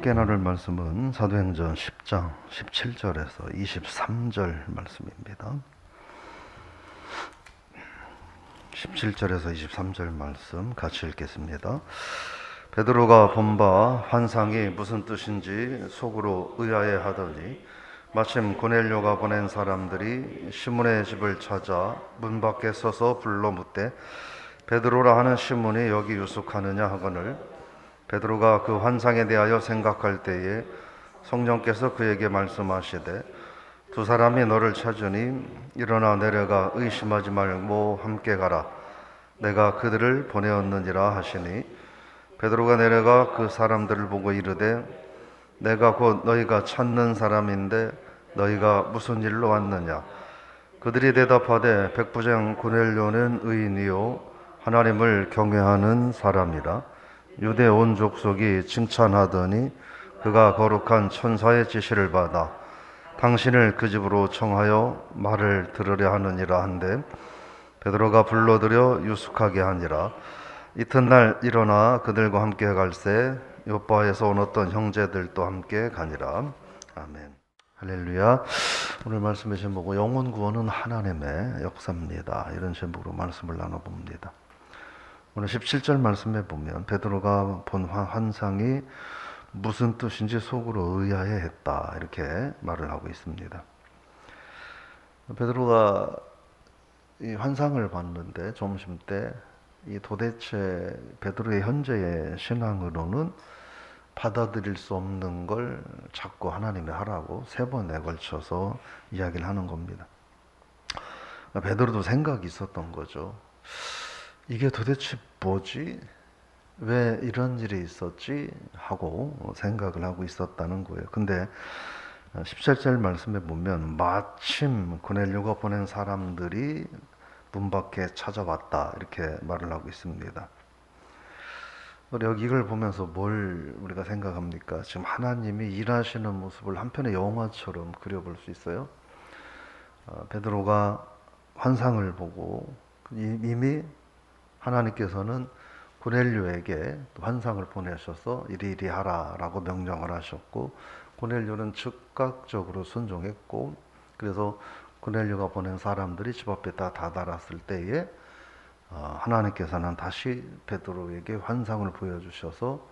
함께 나눌 말씀은 사도행전 10장 17절에서 23절 말씀입니다. 17절에서 23절 말씀 같이 읽겠습니다. 베드로가 본 바 환상이 무슨 뜻인지 속으로 의아해하더니 마침 고넬료가 보낸 사람들이 시몬의 집을 찾아 문 밖에 서서 불러 묻되 베드로라 하는 시몬이 여기 유숙하느냐 하거늘 베드로가 그 환상에 대하여 생각할 때에 성령께서 그에게 말씀하시되 두 사람이 너를 찾으니 일어나 내려가 의심하지 말고 함께 가라. 내가 그들을 보내었느니라 하시니 베드로가 내려가 그 사람들을 보고 이르되 내가 곧 너희가 찾는 사람인데 너희가 무슨 일로 왔느냐. 그들이 대답하되 백부장 고넬료는 의인이요 하나님을 경외하는 사람이라. 유대 온 족속이 칭찬하더니 그가 거룩한 천사의 지시를 받아 당신을 그 집으로 청하여 말을 들으려 하느니라 한데 베드로가 불러들여 유숙하게 하니라. 이튿날 일어나 그들과 함께 갈새 요바에서 온 어떤 형제들도 함께 가니라. 아멘. 할렐루야. 오늘 말씀의 제목은 영혼 구원은 하나님의 역사입니다. 이런 제목으로 말씀을 나눠봅니다. 오늘 17절 말씀에 보면 베드로가 본 환상이 무슨 뜻인지 속으로 의아해했다 이렇게 말을 하고 있습니다. 베드로가 이 환상을 봤는데 점심 때 이 도대체 베드로의 현재의 신앙으로는 받아들일 수 없는 걸 자꾸 하나님이 하라고 3번에 걸쳐서 이야기를 하는 겁니다. 베드로도 생각이 있었던 거죠. 이게 도대체 뭐지? 왜 이런 일이 있었지? 하고 생각을 하고 있었다는 거예요. 근데 17절 말씀에 보면 마침 고넬료가 보낸 사람들이 문 밖에 찾아왔다 이렇게 말을 하고 있습니다. 여기 이걸 보면서 뭘 우리가 생각합니까? 지금 하나님이 일하시는 모습을 한편의 영화처럼 그려볼 수 있어요. 베드로가 환상을 보고 이미 하나님께서는 고넬료에게 환상을 보내셔서 이리 하라라고 명령을 하셨고 고넬료는 즉각적으로 순종했고 그래서 고넬료가 보낸 사람들이 집 앞에 다 다다랐을 때에 하나님께서는 다시 베드로에게 환상을 보여주셔서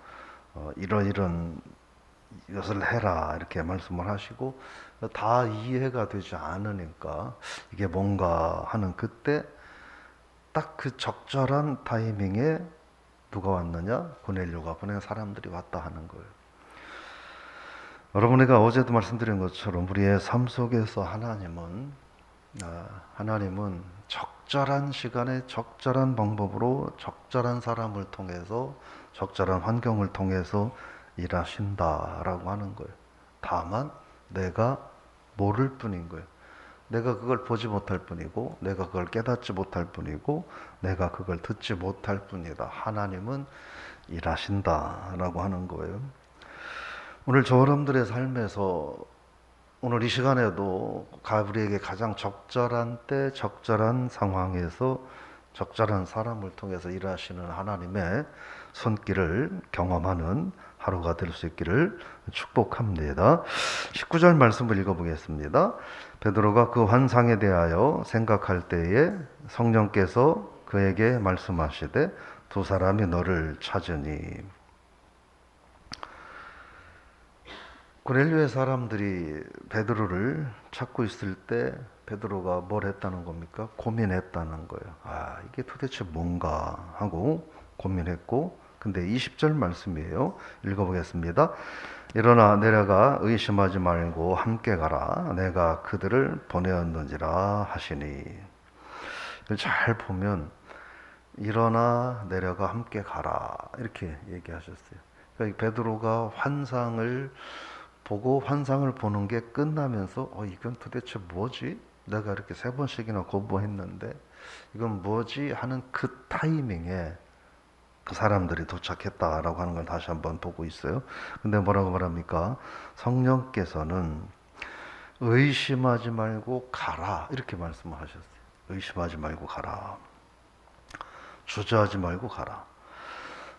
이런 이것을 해라 이렇게 말씀을 하시고 다 이해가 되지 않으니까 이게 뭔가 하는 그때 딱 그 적절한 타이밍에 누가 왔느냐? 고넬료가 보낸 사람들이 왔다 하는 거예요. 여러분에게 어제도 말씀드린 것처럼 우리의 삶 속에서 하나님은 적절한 시간에 적절한 방법으로 적절한 사람을 통해서 적절한 환경을 통해서 일하신다라고 하는 거예요. 다만 내가 모를 뿐인 거예요. 내가 그걸 보지 못할 뿐이고 내가 그걸 깨닫지 못할 뿐이고 내가 그걸 듣지 못할 뿐이다. 하나님은 일하신다라고 하는 거예요. 오늘 저 여러분들의 삶에서 오늘 이 시간에도 우리에게 가장 적절한 때 적절한 상황에서 적절한 사람을 통해서 일하시는 하나님의 손길을 경험하는 하루가 될 수 있기를 축복합니다. 19절 말씀을 읽어보겠습니다. 베드로가 그 환상에 대하여 생각할 때에 성령께서 그에게 말씀하시되 두 사람이 너를 찾으니. 고넬료의 사람들이 베드로를 찾고 있을 때 베드로가 뭘 했다는 겁니까? 고민했다는 거예요. 이게 도대체 뭔가 하고 고민했고 근데 20절 말씀이에요. 읽어보겠습니다. 일어나 내려가 의심하지 말고 함께 가라. 내가 그들을 보내었느니라 하시니. 잘 보면 일어나 내려가 함께 가라 이렇게 얘기하셨어요. 그러니까 베드로가 환상을 보고 환상을 보는 게 끝나면서 이건 도대체 뭐지? 내가 이렇게 3번씩이나 거부했는데 이건 뭐지? 하는 그 타이밍에 그 사람들이 도착했다라고 하는 걸 다시 한번 보고 있어요. 근데 뭐라고 말합니까? 성령께서는 의심하지 말고 가라 이렇게 말씀을 하셨어요. 의심하지 말고 가라. 주저하지 말고 가라.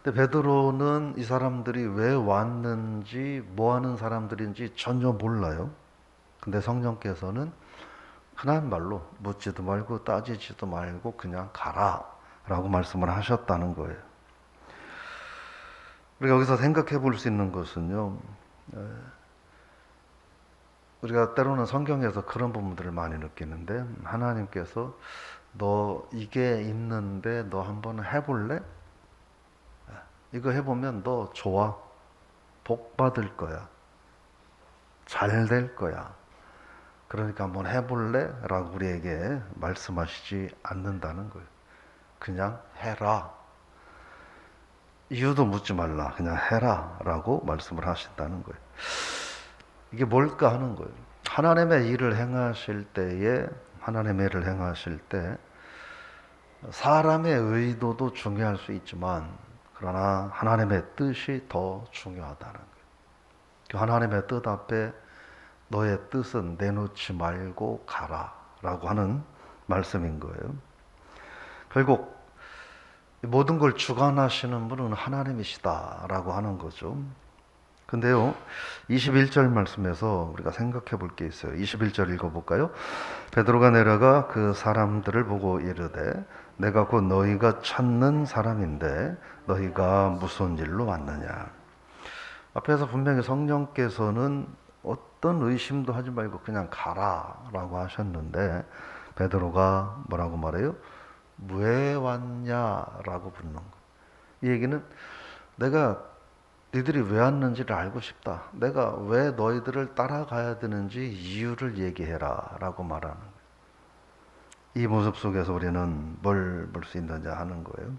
근데 베드로는 이 사람들이 왜 왔는지 뭐 하는 사람들인지 전혀 몰라요. 근데 성령께서는 흔한 말로 묻지도 말고 따지지도 말고 그냥 가라 라고 말씀을 하셨다는 거예요. 우리가 여기서 생각해 볼 수 있는 것은요, 우리가 때로는 성경에서 그런 부분들을 많이 느끼는데, 하나님께서 너 이게 있는데 너 한번 해볼래? 이거 해보면 너 좋아. 복 받을 거야. 잘 될 거야. 그러니까 한번 해볼래? 라고 우리에게 말씀하시지 않는다는 거예요. 그냥 해라. 이유도 묻지 말라. 그냥 해라. 라고 말씀을 하신다는 거예요. 이게 뭘까 하는 거예요. 하나님의 일을 행하실 때에, 하나님의 일을 행하실 때, 사람의 의도도 중요할 수 있지만, 그러나 하나님의 뜻이 더 중요하다는 거예요. 그 하나님의 뜻 앞에 너의 뜻은 내놓지 말고 가라 라고 하는 말씀인 거예요. 결국 모든 걸 주관하시는 분은 하나님이시다 라고 하는 거죠. 근데요, 21절 말씀에서 우리가 생각해 볼 게 있어요. 21절 읽어볼까요? 베드로가 내려가 그 사람들을 보고 이르되 내가 곧 너희가 찾는 사람인데 너희가 무슨 일로 왔느냐. 앞에서 분명히 성령께서는 어떤 의심도 하지 말고 그냥 가라라고 하셨는데 베드로가 뭐라고 말해요? 왜 왔냐라고 묻는 거예요. 이 얘기는 내가 너희들이 왜 왔는지를 알고 싶다. 내가 왜 너희들을 따라가야 되는지 이유를 얘기해라 라고 말하는 거예요. 이 모습 속에서 우리는 뭘 볼 수 있느냐 하는 거예요.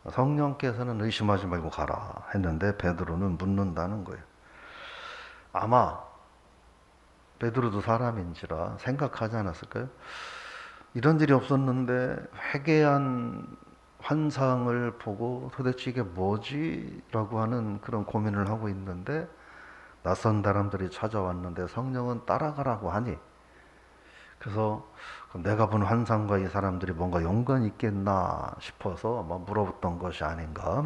성령께서는 의심하지 말고 가라 했는데 베드로는 묻는다는 거예요. 아마 베드로도 사람인지라 생각하지 않았을까요? 이런 일이 없었는데 회개한 환상을 보고 도대체 이게 뭐지? 라고 하는 그런 고민을 하고 있는데 낯선 사람들이 찾아왔는데 성령은 따라가라고 하니 그래서 내가 본 환상과 이 사람들이 뭔가 연관이 있겠나 싶어서 아마 물어봤던 것이 아닌가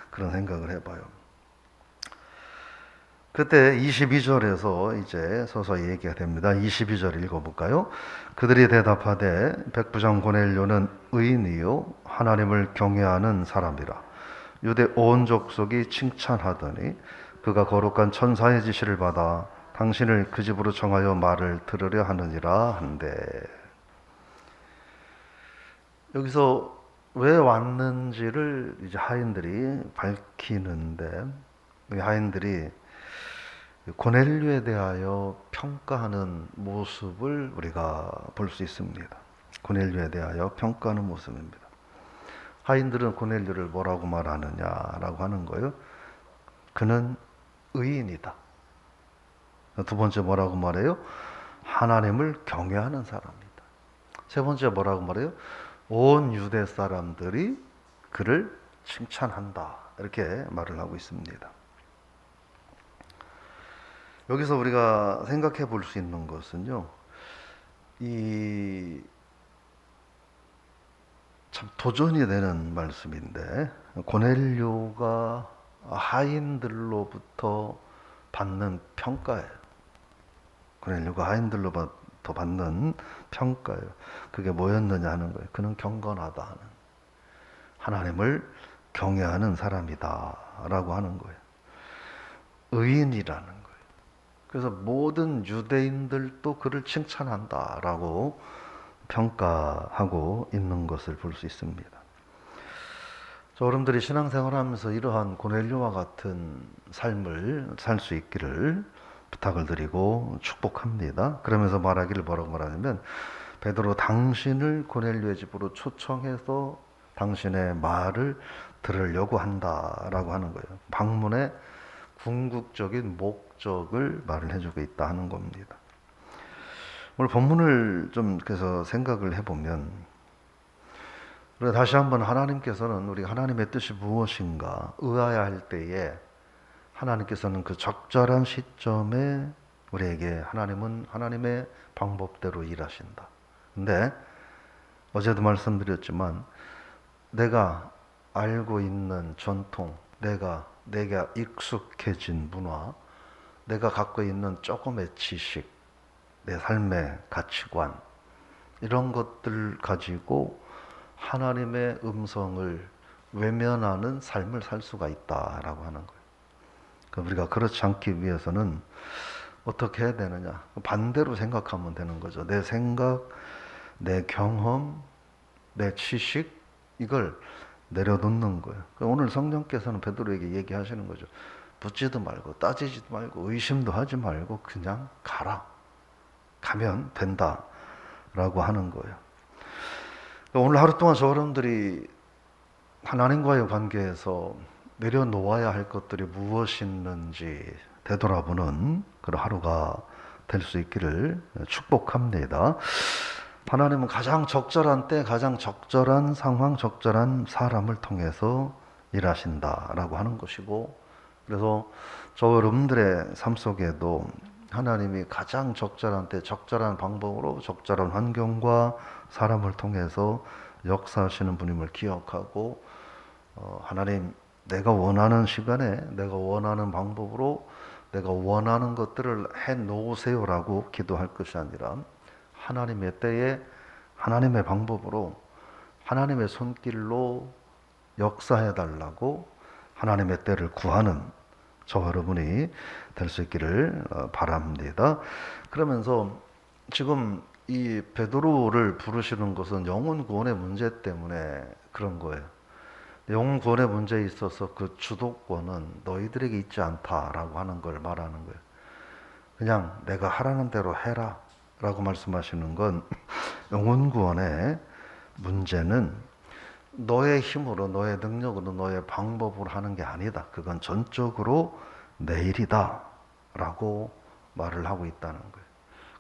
그런 생각을 해봐요. 그때 22절에서 이제 서서히 얘기가 됩니다. 22절 읽어볼까요? 그들이 대답하되 백부장 고넬료는 의인이요 하나님을 경외하는 사람이라 유대 온 족속이 칭찬하더니 그가 거룩한 천사의 지시를 받아 당신을 그 집으로 청하여 말을 들으려 하느니라 한데 여기서 왜 왔는지를 이제 하인들이 밝히는데 이 하인들이 고넬료에 대하여 평가하는 모습을 우리가 볼 수 있습니다. 고넬료에 대하여 평가하는 모습입니다. 하인들은 고넬료를 뭐라고 말하느냐라고 하는 거예요. 그는 의인이다. 두 번째 뭐라고 말해요? 하나님을 경외하는 사람이다. 세 번째 뭐라고 말해요? 온 유대 사람들이 그를 칭찬한다. 이렇게 말을 하고 있습니다. 여기서 우리가 생각해 볼 수 있는 것은요, 참 도전이 되는 말씀인데, 고넬료가 하인들로부터 받는 평가예요. 고넬료가 하인들로부터 받는 평가예요. 그게 뭐였느냐 하는 거예요. 그는 경건하다 하는, 하나님을 경외하는 사람이다 라고 하는 거예요. 의인이라는 거예요. 그래서 모든 유대인들도 그를 칭찬한다라고 평가하고 있는 것을 볼 수 있습니다. 여러분들이 신앙생활하면서 이러한 고넬료와 같은 삶을 살 수 있기를 부탁을 드리고 축복합니다. 그러면서 말하기를 뭐라고 말하냐면 베드로 당신을 고넬료의 집으로 초청해서 당신의 말을 들으려고 한다라고 하는 거예요. 방문의 궁극적인 목적을 말을 해주고 있다 하는 겁니다. 오늘 본문을 좀 그래서 생각을 해보면 우리가 다시 한번 하나님께서는 우리가 하나님의 뜻이 무엇인가 의아해할 때에 하나님께서는 그 적절한 시점에 우리에게 하나님은 하나님의 방법대로 일하신다. 근데 어제도 말씀드렸지만 내가 알고 있는 전통, 내가 익숙해진 문화, 내가 갖고 있는 조금의 지식, 내 삶의 가치관, 이런 것들 가지고 하나님의 음성을 외면하는 삶을 살 수가 있다라고 하는 거예요. 그러니까 우리가 그렇지 않기 위해서는 어떻게 해야 되느냐? 반대로 생각하면 되는 거죠. 내 생각, 내 경험, 내 지식, 이걸 내려놓는 거예요. 오늘 성령께서는 베드로에게 얘기하시는 거죠. 묻지도 말고 따지지도 말고 의심도 하지 말고 그냥 가라. 가면 된다. 라고 하는 거예요. 오늘 하루 동안 저 여러분들이 하나님과의 관계에서 내려놓아야 할 것들이 무엇이있는지 되돌아보는 그런 하루가 될 수 있기를 축복합니다. 하나님은 가장 적절한 때, 가장 적절한 상황, 적절한 사람을 통해서 일하신다라고 하는 것이고, 그래서 저 여러분들의 삶 속에도 하나님이 가장 적절한 때, 적절한 방법으로 적절한 환경과 사람을 통해서 역사하시는 분임을 기억하고, 하나님, 내가 원하는 시간에, 내가 원하는 방법으로, 내가 원하는 것들을 해 놓으세요라고 기도할 것이 아니라 하나님의 때에 하나님의 방법으로 하나님의 손길로 역사해 달라고 하나님의 때를 구하는 저 여러분이 될 수 있기를 바랍니다. 그러면서 지금 이 베드로를 부르시는 것은 영혼 구원의 문제 때문에 그런 거예요. 영혼 구원의 문제에 있어서 그 주도권은 너희들에게 있지 않다라고 하는 걸 말하는 거예요. 그냥 내가 하라는 대로 해라 라고 말씀하시는 건 영혼 구원의 문제는 너의 힘으로, 너의 능력으로, 너의 방법으로 하는 게 아니다. 그건 전적으로 내 일이다 라고 말을 하고 있다는 거예요.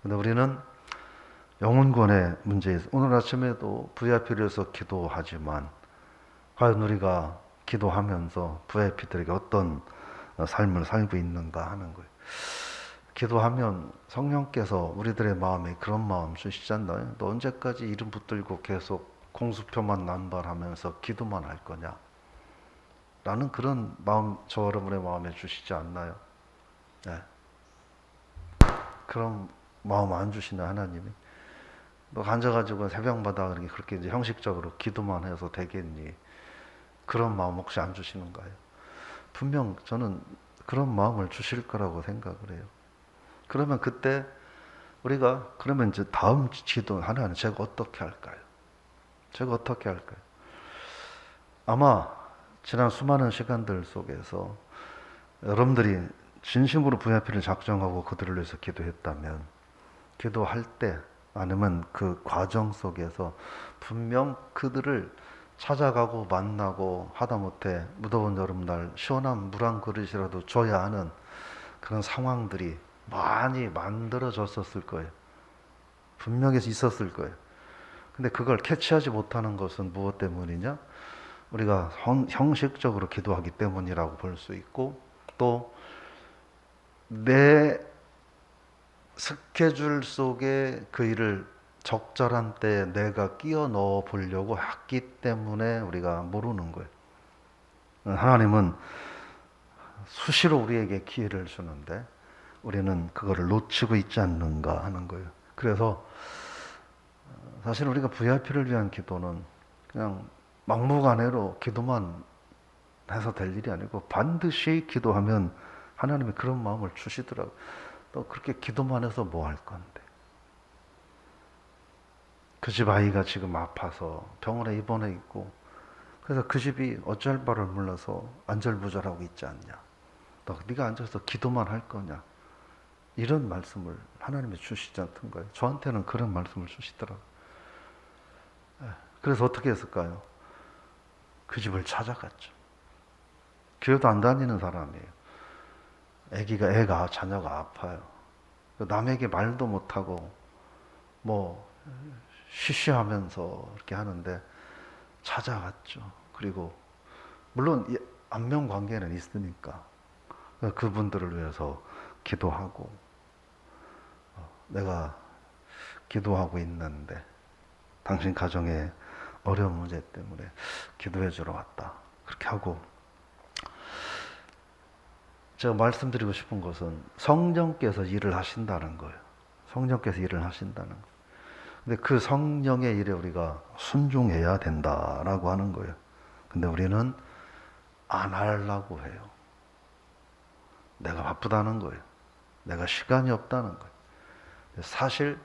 근데 우리는 영혼 구원의 문제에 오늘 아침에도 VIP를 위해서 기도하지만 과연 우리가 기도하면서 VIP들에게 어떤 삶을 살고 있는가 하는 거예요. 기도하면 성령께서 우리들의 마음에 그런 마음 주시지 않나요? 너 언제까지 이름 붙들고 계속 공수표만 남발하면서 기도만 할 거냐? 라는 그런 마음 저 여러분의 마음에 주시지 않나요? 네. 그런 마음 안 주시나 하나님이? 너 앉아가지고 새벽마다 그렇게 이제 형식적으로 기도만 해서 되겠니? 그런 마음 혹시 안 주시는가요? 분명 저는 그런 마음을 주실 거라고 생각을 해요. 그러면 그때 우리가 그러면 이제 다음 기도 하나는 제가 어떻게 할까요? 제가 어떻게 할까요? 아마 지난 수많은 시간들 속에서 여러분들이 진심으로 VIP를 작정하고 그들을 위해서 기도했다면 기도할 때 아니면 그 과정 속에서 분명 그들을 찾아가고 만나고 하다못해 무더운 여름날 시원한 물 한 그릇이라도 줘야 하는 그런 상황들이 많이 만들어졌었을 거예요. 분명히 있었을 거예요. 근데 그걸 캐치하지 못하는 것은 무엇 때문이냐? 우리가 형식적으로 기도하기 때문이라고 볼 수 있고, 또 내 스케줄 속에 그 일을 적절한 때에 내가 끼워 넣어 보려고 했기 때문에 우리가 모르는 거예요. 하나님은 수시로 우리에게 기회를 주는데 우리는 그거를 놓치고 있지 않는가 하는 거예요. 그래서 사실 우리가 VIP를 위한 기도는 그냥 막무가내로 기도만 해서 될 일이 아니고 반드시 기도하면 하나님이 그런 마음을 주시더라고요. 또 그렇게 기도만 해서 뭐 할 건데. 그 집 아이가 지금 아파서 병원에 입원해 있고 그래서 그 집이 어쩔 바를 몰라서 안절부절하고 있지 않냐. 너 네가 앉아서 기도만 할 거냐. 이런 말씀을 하나님이 주시지 않던 거예요. 저한테는 그런 말씀을 주시더라고요. 그래서 어떻게 했을까요? 그 집을 찾아갔죠. 교회도 안 다니는 사람이에요. 자녀가 아파요. 남에게 말도 못하고 뭐 쉬쉬하면서 이렇게 하는데 찾아갔죠. 그리고 물론 안면 관계는 있으니까 그분들을 위해서 기도하고 내가 기도하고 있는데 당신 가정에 어려운 문제 때문에 기도해 주러 왔다. 그렇게 하고, 제가 말씀드리고 싶은 것은 성령께서 일을 하신다는 거예요. 성령께서 일을 하신다는 거예요. 근데 그 성령의 일에 우리가 순종해야 된다라고 하는 거예요. 근데 우리는 안 하려고 해요. 내가 바쁘다는 거예요. 내가 시간이 없다는 거예요. 사실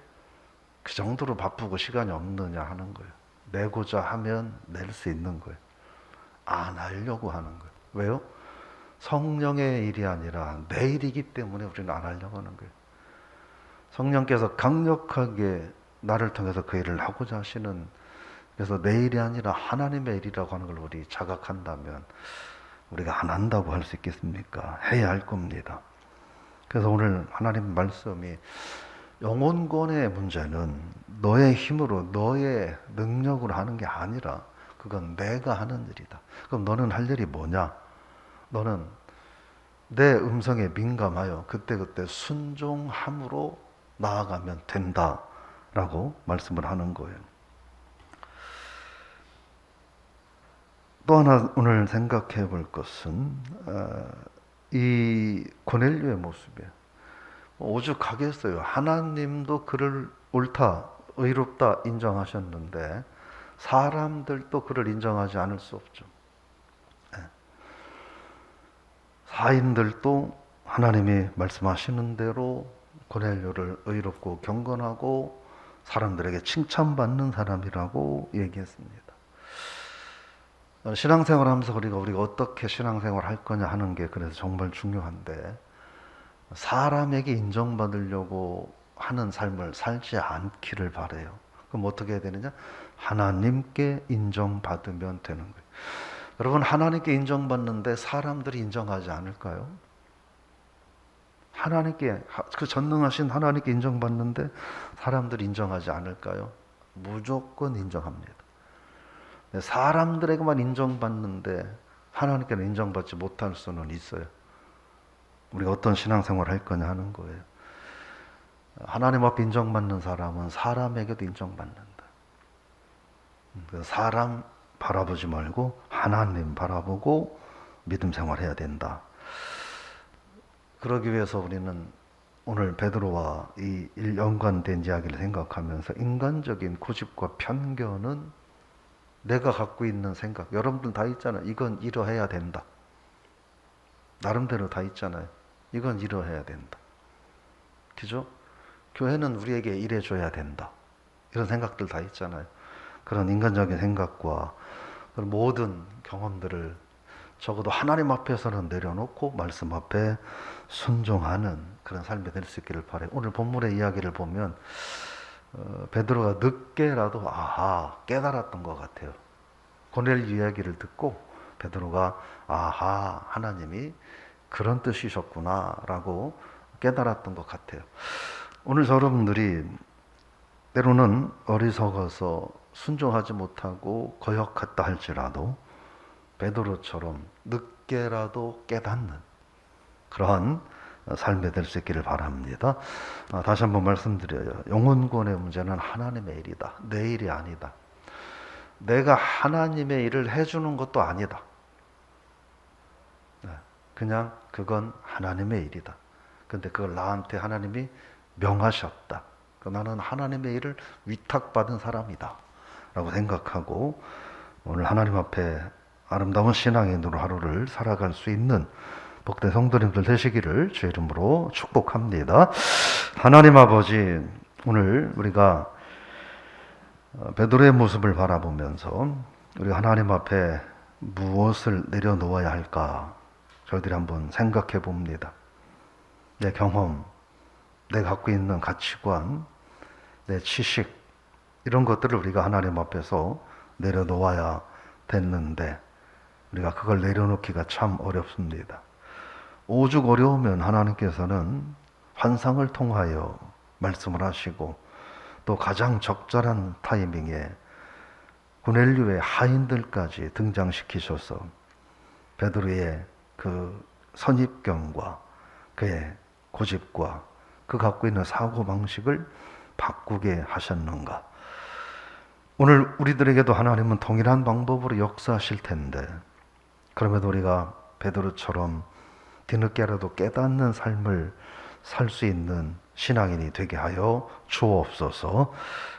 그 정도로 바쁘고 시간이 없느냐 하는 거예요. 내고자 하면 낼 수 있는 거예요. 안 하려고 하는 거예요. 왜요? 성령의 일이 아니라 내 일이기 때문에 우리는 안 하려고 하는 거예요. 성령께서 강력하게 나를 통해서 그 일을 하고자 하시는, 그래서 내 일이 아니라 하나님의 일이라고 하는 걸 우리 자각한다면 우리가 안 한다고 할 수 있겠습니까? 해야 할 겁니다. 그래서 오늘 하나님 말씀이 영혼권의 문제는 너의 힘으로 너의 능력으로 하는 게 아니라 그건 내가 하는 일이다. 그럼 너는 할 일이 뭐냐? 너는 내 음성에 민감하여 그때그때 순종함으로 나아가면 된다라고 말씀을 하는 거예요. 또 하나 오늘 생각해 볼 것은 이 고넬료의 모습이에요. 오죽하겠어요. 하나님도 그를 옳다, 의롭다 인정하셨는데 사람들도 그를 인정하지 않을 수 없죠. 사인들도 하나님이 말씀하시는 대로 고넬료를 의롭고 경건하고 사람들에게 칭찬받는 사람이라고 얘기했습니다. 신앙생활하면서 우리가 어떻게 신앙생활 할 거냐 하는 게 그래서 정말 중요한데, 사람에게 인정받으려고 하는 삶을 살지 않기를 바라요. 그럼 어떻게 해야 되느냐? 하나님께 인정받으면 되는 거예요. 여러분, 하나님께 인정받는데 사람들이 인정하지 않을까요? 하나님께, 그 전능하신 하나님께 인정받는데 사람들이 인정하지 않을까요? 무조건 인정합니다. 사람들에게만 인정받는데 하나님께는 인정받지 못할 수는 있어요. 우리가 어떤 신앙생활을 할 거냐 하는 거예요. 하나님 앞에 인정받는 사람은 사람에게도 인정받는다. 사람 바라보지 말고 하나님 바라보고 믿음 생활해야 된다. 그러기 위해서 우리는 오늘 베드로와 이 연관된 이야기를 생각하면서 인간적인 고집과 편견은 내가 갖고 있는 생각, 여러분들 다 있잖아요. 이건 이러해야 된다. 나름대로 다 있잖아요. 이건 이러해야 된다. 그죠? 교회는 우리에게 이래줘야 된다. 이런 생각들 다 있잖아요. 그런 인간적인 생각과 그런 모든 경험들을 적어도 하나님 앞에서는 내려놓고 말씀 앞에 순종하는 그런 삶이 될 수 있기를 바라요. 오늘 본문의 이야기를 보면 베드로가 늦게라도 깨달았던 것 같아요. 고넬료 이야기를 듣고 베드로가 하나님이 그런 뜻이셨구나 라고 깨달았던 것 같아요. 오늘 여러분들이 때로는 어리석어서 순종하지 못하고 거역했다 할지라도 베드로처럼 늦게라도 깨닫는 그러한 삶이 될 수 있기를 바랍니다. 다시 한번 말씀드려요. 영혼권의 문제는 하나님의 일이다. 내 일이 아니다. 내가 하나님의 일을 해주는 것도 아니다. 그냥 그건 하나님의 일이다. 근데 그걸 나한테 하나님이 명하셨다. 나는 하나님의 일을 위탁받은 사람이다 라고 생각하고 오늘 하나님 앞에 아름다운 신앙의 눈으로 하루를 살아갈 수 있는 복된 성도님들 되시기를 주의 이름으로 축복합니다. 하나님 아버지, 오늘 우리가 베드로의 모습을 바라보면서 우리가 하나님 앞에 무엇을 내려놓아야 할까 저희들이 한번 생각해 봅니다. 내 경험, 내가 갖고 있는 가치관, 내 지식 이런 것들을 우리가 하나님 앞에서 내려놓아야 됐는데 우리가 그걸 내려놓기가 참 어렵습니다. 오죽 어려우면 하나님께서는 환상을 통하여 말씀을 하시고 또 가장 적절한 타이밍에 고넬료의 하인들까지 등장시키셔서 베드로의 그 선입견과 그의 고집과 그 갖고 있는 사고방식을 바꾸게 하셨는가. 오늘 우리들에게도 하나님은 동일한 방법으로 역사하실 텐데 그럼에도 우리가 베드로처럼 뒤늦게라도 깨닫는 삶을 살 수 있는 신앙인이 되게 하여 주옵소서.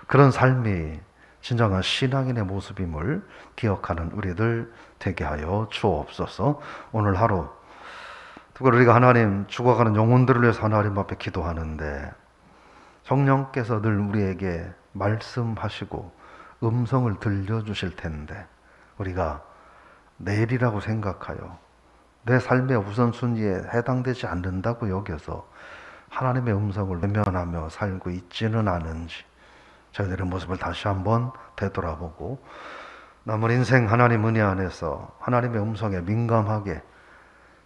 그런 삶이 진정한 신앙인의 모습임을 기억하는 우리들 되게 하여 주옵소서. 오늘 하루 특별히 우리가 하나님 죽어가는 영혼들을 위해서 하나님 앞에 기도하는데 성령께서 늘 우리에게 말씀하시고 음성을 들려주실 텐데 우리가 내일이라고 생각하여 내 삶의 우선순위에 해당되지 않는다고 여겨서 하나님의 음성을 외면하며 살고 있지는 않은지 저희들의 모습을 다시 한번 되돌아보고 남은 인생 하나님 은혜 안에서 하나님의 음성에 민감하게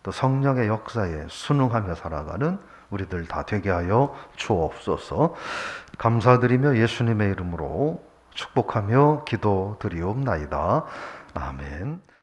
또 성령의 역사에 순응하며 살아가는 우리들 다 되게 하여 주옵소서. 감사드리며 예수님의 이름으로 축복하며 기도드리옵나이다. 아멘.